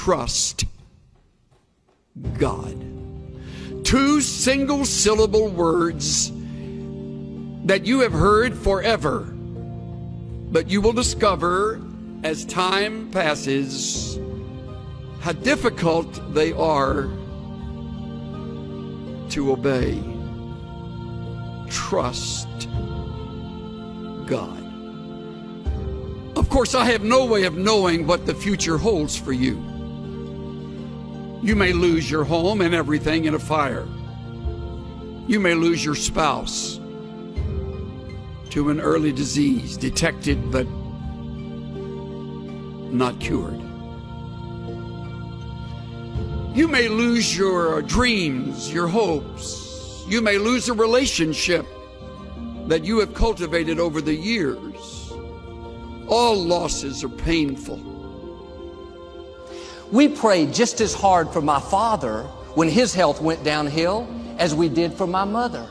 trust God. Two single-syllable words that you have heard forever, but you will discover as time passes how difficult they are to obey. Trust God. Of course, I have no way of knowing what the future holds for you. You may lose your home and everything in a fire. You may lose your spouse to an early disease, detected but not cured. You may lose your dreams, your hopes. You may lose a relationship that you have cultivated over the years. All losses are painful. We prayed just as hard for my father when his health went downhill as we did for my mother.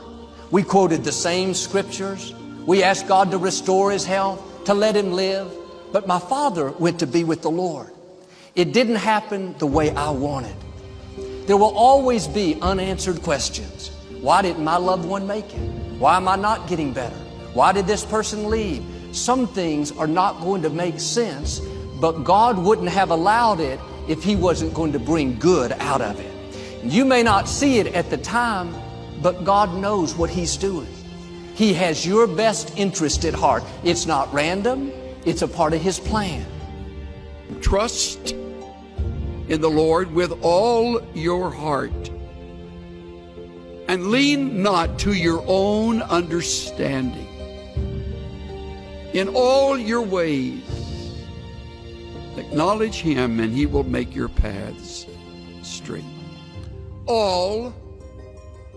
We quoted the same scriptures. We asked God to restore his health, to let him live. But my father went to be with the Lord. It didn't happen the way I wanted. There will always be unanswered questions. Why didn't my loved one make it? Why am I not getting better? Why did this person leave? Some things are not going to make sense, but God wouldn't have allowed it if he wasn't going to bring good out of it. You may not see it at the time, but God knows what he's doing. He has your best interest at heart. It's not random. It's a part of his plan. Trust in the Lord with all your heart, and lean not to your own understanding. In all your ways, acknowledge him, and he will make your paths straight. All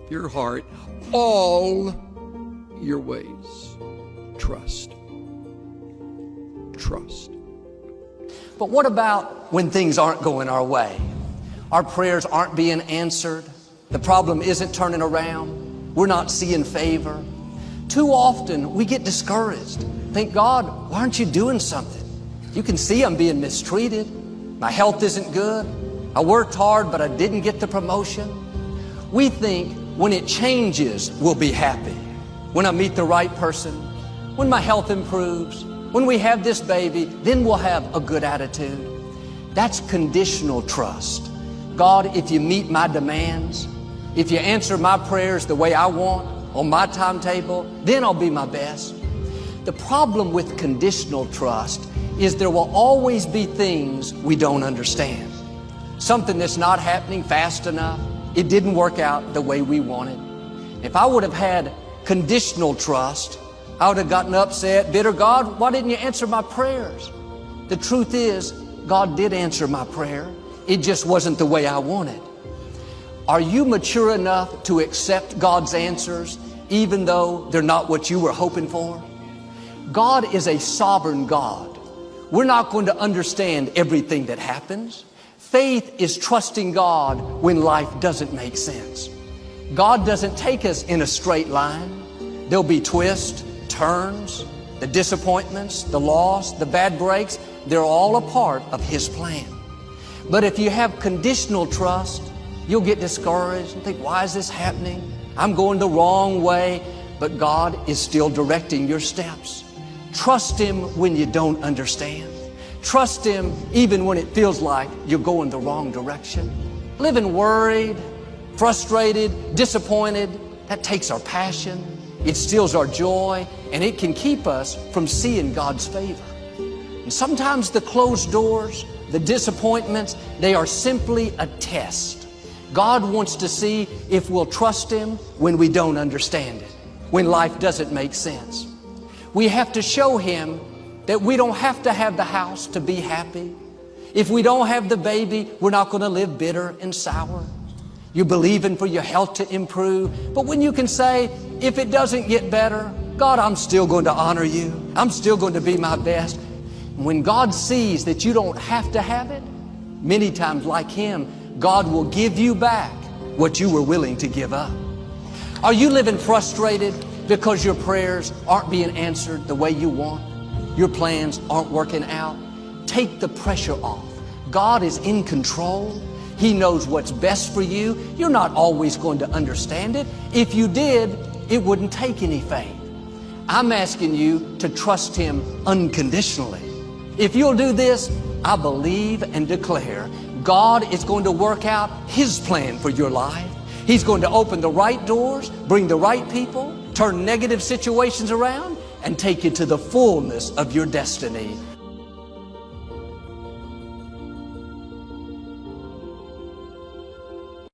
your heart, all your ways, trust. Trust. But what about when things aren't going our way? Our prayers aren't being answered. The problem isn't turning around. We're not seeing favor. Too often we get discouraged. Think, God, why aren't you doing something? You can see I'm being mistreated. My health isn't good. I worked hard, but I didn't get the promotion. We think when it changes, we'll be happy. When I meet the right person, when my health improves, when we have this baby, then we'll have a good attitude. That's conditional trust. God, if you meet my demands, if you answer my prayers the way I want, on my timetable, then I'll be my best. The problem with conditional trust is there will always be things we don't understand. Something that's not happening fast enough. It didn't work out the way we wanted. If I would have had conditional trust, I would have gotten upset, bitter. God, why didn't you answer my prayers? The truth is, God did answer my prayer. It just wasn't the way I wanted. Are you mature enough to accept God's answers, even though they're not what you were hoping for? God is a sovereign God. We're not going to understand everything that happens. Faith is trusting God when life doesn't make sense. God doesn't take us in a straight line. There'll be twists, turns, the disappointments, the loss, the bad breaks. They're all a part of his plan. But if you have conditional trust, you'll get discouraged and think, why is this happening? I'm going the wrong way. But God is still directing your steps. Trust him when you don't understand. Trust him even when it feels like you're going the wrong direction. Living worried, frustrated, disappointed, that takes our passion. It steals our joy, and it can keep us from seeing God's favor. And sometimes the closed doors, the disappointments, they are simply a test. God wants to see if we'll trust him when we don't understand it, when life doesn't make sense. We have to show him that we don't have to have the house to be happy. If we don't have the baby, we're not going to live bitter and sour. You're believing for your health to improve. But when you can say, if it doesn't get better, God, I'm still going to honor you. I'm still going to be my best. When God sees that you don't have to have it, many times like him, God will give you back what you were willing to give up. Are you living frustrated because your prayers aren't being answered the way you want? Your plans aren't working out? Take the pressure off. God is in control. He knows what's best for you. You're not always going to understand it. If you did, it wouldn't take any faith. I'm asking you to trust Him unconditionally. If you'll do this, I believe and declare God is going to work out His plan for your life. He's going to open the right doors, bring the right people, turn negative situations around, and take you to the fullness of your destiny.